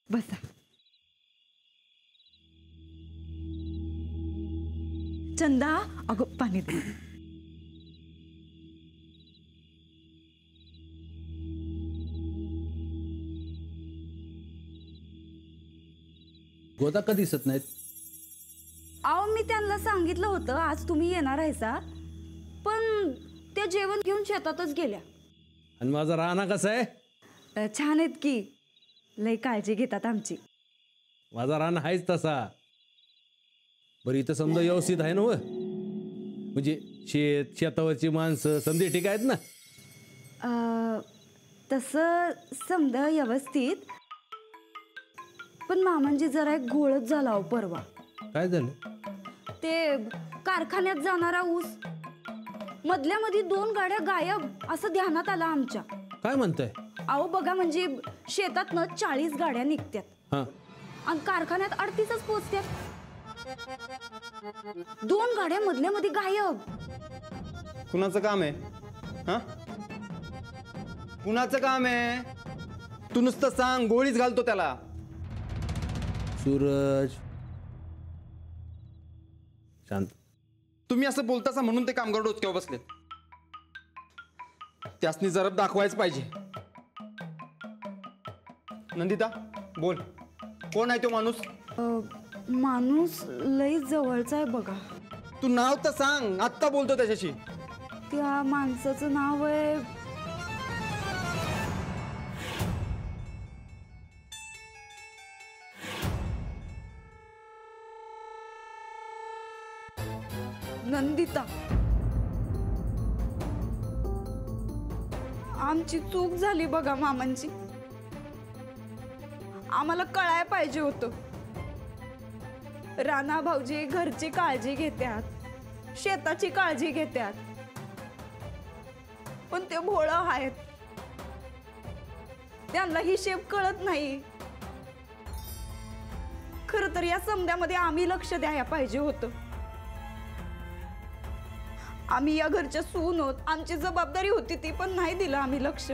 बसा. चंदा, अगं पाणी दे. गोदा का दिसत नाहीत? अहो मी त्यांना सांगितलं होतं आज तुम्ही येणार आहेसा, पण त्या जेवण घेऊन शेतातच गेल्या. आणि माझा राहणा कसा आहे? छान आहेत की, लय काळजी घेतात आमची. माझा राहणा आहेच तसा. बरं इथं समजा व्यवस्थित आहे ना व? म्हणजे शेतावरची माणसं समजे ठीक आहेत ना? तसं समजा व्यवस्थित, पण मामांजी जरा एक घोळच झाला हो परवा. काय झालं? ते कारखान्यात जाणारा ऊस मधल्या मध्ये 2 गाड्या गायब असं ध्यानात आलं आमच्या. काय म्हणताय? अहो बघा, म्हणजे शेतातनं 40 गाड्या निघतात हा, आणि कारखान्यात 38च पोहोचतात. 2 गाड्या मधल्या मध्ये गायब. कुणाचं काम आहे? हा, कुणाचं काम आहे? तू नुसतं सांग, गोळीच घालतो त्याला. सूरज शांत. तुम्ही असं बोलतासा म्हणून ते कामगार डोक्यावर बसलेत. त्यासनी जरब दाखवायच पाहिजे. नंदिता बोल, कोण आहे तो माणूस? माणूस लई जवळचा आहे बघा. तू नाव तर सांग, आत्ता बोलतो त्याच्याशी. त्या माणसाचं नाव आहे नंदिता. आमची चूक झाली बघा मामांची. आम्हाला कळायला पाहिजे होतं. राणा भाऊजी घरची काळजी घेतात, शेताची काळजी घेतात, पण ते भोळं आहेत. त्यांना हिशेब कळत नाही. खरं तर या समद्यामध्ये आम्ही लक्ष द्यायला पाहिजे होतं. आम्ही या घरच्या सून होत, आमची जबाबदारी होती ती, पण नाही दिलं आम्ही लक्ष.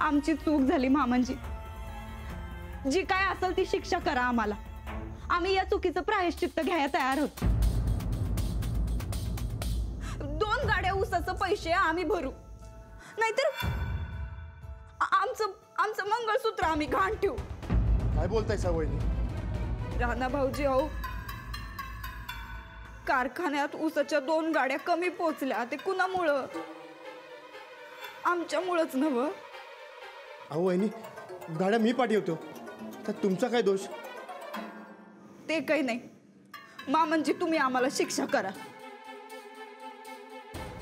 आमची चूक झाली मामांजी. जी काय असेल ती शिक्षा करा आम्हाला. आम्ही या चुकीचं प्रायश्चित्त घ्यायला तयार होतो. 2 गाड्या ऊसाचं पैसे आम्ही भरू, नाहीतर आमचं मंगळसूत्र आम्ही घाण ठेवू. काय बोलताय वहिनी? राणा भाऊजी, अहो कारखान्यात ऊसाच्या 2 गाड्या कमी पोचल्या. ते कुणामुळं? आमच्यामुळंच नव्ह. अहो वहिनी, गाड्या मी पाठवतो, तर तुमचा काय दोष? ते काही नाही मामांजी, तुम्ही आम्हाला शिक्षा करा.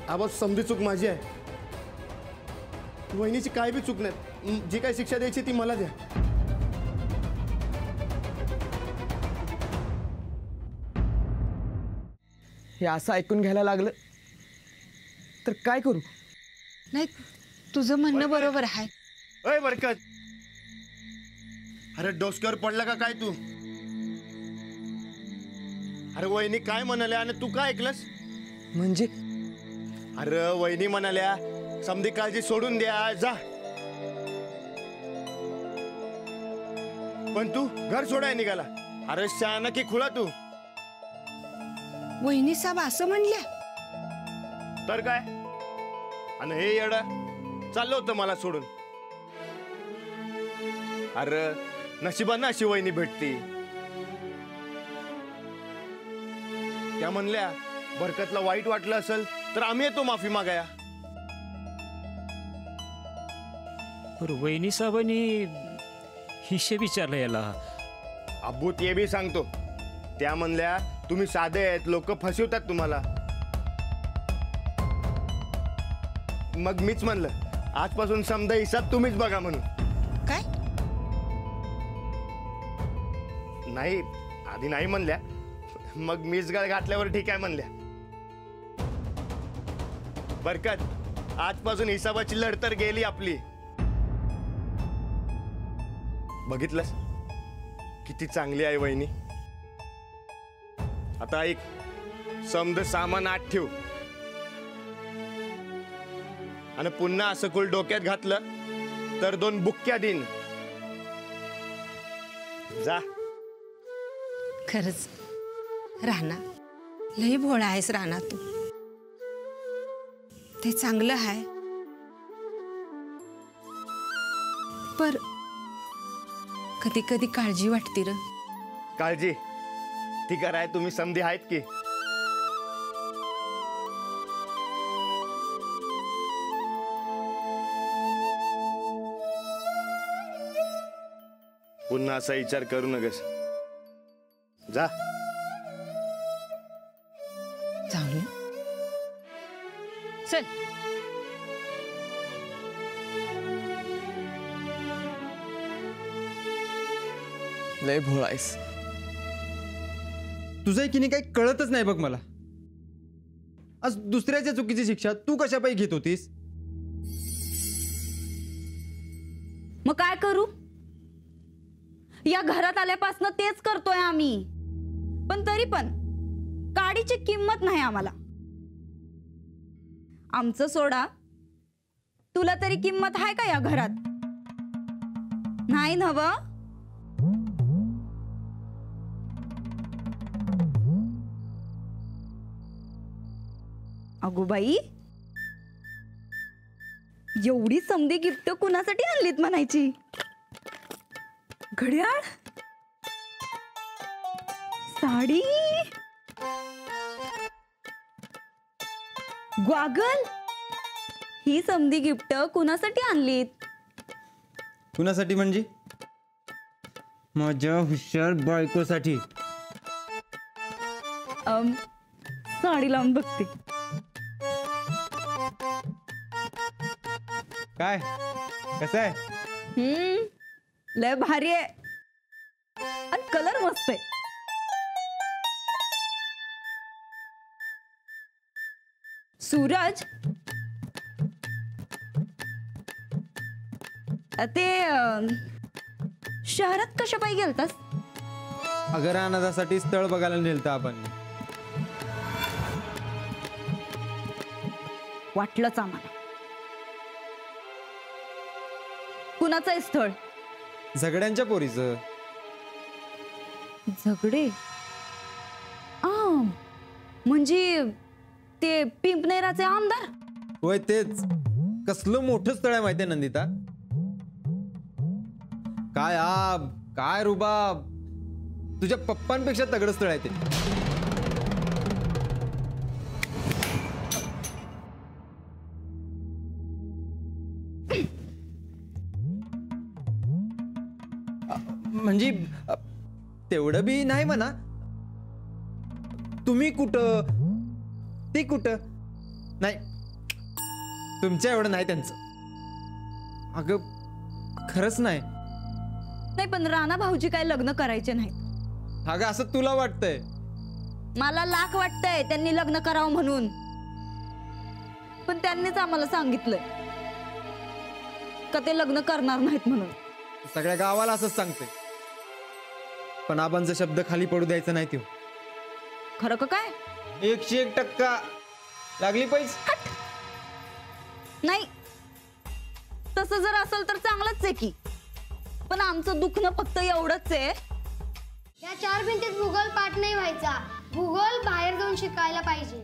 आवाज समधी चूक माझी आहे. वहिनीची काय बी चूक नाही. जी काय शिक्षा द्यायची ती मला द्या. हे असं ऐकून घ्यायला लागलं तर काय करू? नाही, तुझं म्हणणं बरोबर आहे. अय बरकत, अरे डोसक्यावर पडला का काय तू? अरे वहिनी काय म्हणाल्या आणि तू काय ऐकलंस? म्हणजे अरे वहिनी म्हणाल्या समधी काळजी सोडून द्या, जा. पण तू घर सोडाय निघाला. अरे शहाणा की खुळा तू? वहिनी साहेब असं म्हणल्या? तर काय? आणि हे येडा चाललं होतं मला सोडून. अरे नशिबानं अशी वहिनी भेटती. त्या म्हणल्या बरकतला वाईट वाटलं असेल तर आम्ही येतो माफी मागाया. वहिनी साहेबांनी हिशेब विचारला याला. अब्बू ते बी सांगतो. त्या म्हणल्या तुम्ही साधे आहेत, लोक फसवतात तुम्हाला. मग मीच म्हणलं आजपासून समजा हिसाब तुम्हीच बघा म्हणून. काय? नाही, आधी नाही म्हणल्या, मग मीच गळ घातल्यावर ठीक आहे म्हणल्या. बरकत, आजपासून हिसाबाची लढ तर गेली आपली. बघितलंस किती चांगली आहे वहिनी. आता ऐक, समद सामान आत ठेव आणि पुन्हा असं कुल डोक्यात घातलं तर 2 बुक्क्या देईन. जा. खरंच राणा लई भोळा आहेस राणा तू. ते चांगलं आहे पर कधी कधी काळजी वाटते र. काळजी ती कराय तुम्ही समधी आहेत की. पुन्हा असा विचार करू नकस. जा. चांगलं चल. लय भोळा आहेस. तुझं की नाही काही कळतच नाही बघ मला. आज दुसऱ्याच्या चुकीची शिक्षा तू कशापायी घेत होतीस? मग काय करू? या घरात आल्यापासून तेच करतोय आम्ही, पण तरी पण काडीची किंमत नाही आम्हाला. आमचं सोडा, तुला तरी किंमत आहे का या घरात? नाही नव. अगो बाई, एवढी समधी गिफ्ट कुणासाठी आणलीत म्हणायची? घड्याळ, साडी, ग्वागल, ही समधी गिफ्ट कुणासाठी आणलीत? कुणासाठी म्हणजे? माझ्या हुशार बायकोसाठी. साडी लावून बघते. काय कसं आहे? लय भारी आहे आणि कलर मस्त आहे. सूरज, ते शहरात कशा पायी गेलतास? अगर अनाथासाठी स्थळ बघायला नेलतं आपण. वाटलंच आम्हाला. कुणाचं आहे स्थळ? झगड्यांच्या पोरीचं. झगडे? म्हणजे ते पिंपनेराचे आमदार? होय तेच. कसलं मोठं स्थळ आहे माहितीये नंदिता? काय आब, काय रुबाब. तुझ्या पप्पांपेक्षा तगडं स्थळ आहे ते. म्हणजे तेवढं बी नाही म्हणा. तुम्ही कुठं, ते कुठं नाही. तुमच्या एवढं नाही त्यांचं. अगं खरंच नाही. नाही, पण राणा भाऊजी काय लग्न करायचे नाहीत. अगं असं तुला वाटतंय. मला लाख वाटतंय त्यांनी लग्न करावं म्हणून. पण त्यांनीच आम्हाला सांगितलंय का ते लग्न करणार नाहीत म्हणून. सगळ्या गावाला असंच सांगते. पण आबांचा शब्द खाली पडू द्यायचा नाही. तो खरं का काय? 101% लागली पैसे. नाही, तसं जर असेल तर चांगलंच आहे की. पण आमचं दुखणं फक्त एवढंच आहे, या 4 भिंतीत भूगोल पाठ नाही व्हायचा. भूगोल बाहेर जाऊन शिकायला पाहिजे.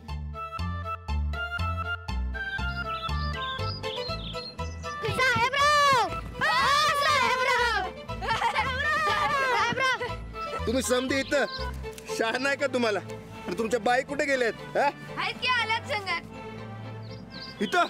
तुम्ही समधी इथं शाळा नाही का तुम्हाला? आणि तुमच्या बाई कुठे गेलेत? आहेत की आल्यात संगत. इथं